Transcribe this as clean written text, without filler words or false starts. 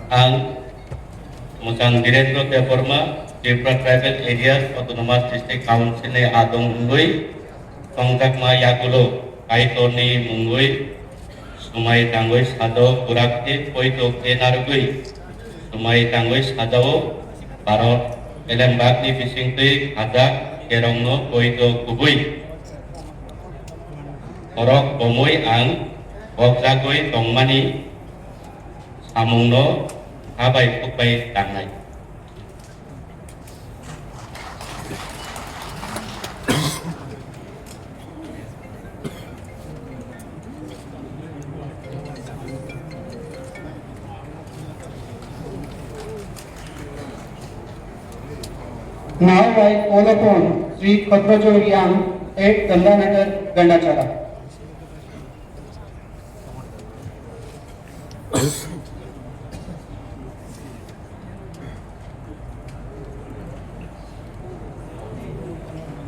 आं Musang Direndra Devorma, Tripura Tribal Areas Autonomous District Council ni Adong Ungui, Tonggak Ma Yagulo, Kaitoni Mungui, Sumai Tangui Sado Burakti, Poito Kenargui, Sumai Tangui Sado, Barot, Elembak ni Fishing Tui, Hadak, Kerongno, Poito Kubui. Orok Bomui Ang, Bokjagui Tongmani, Samungno, Abai Pupai Tangai. Now I call upon Sri Patrajori Yang at Gandanagar, Gandachara.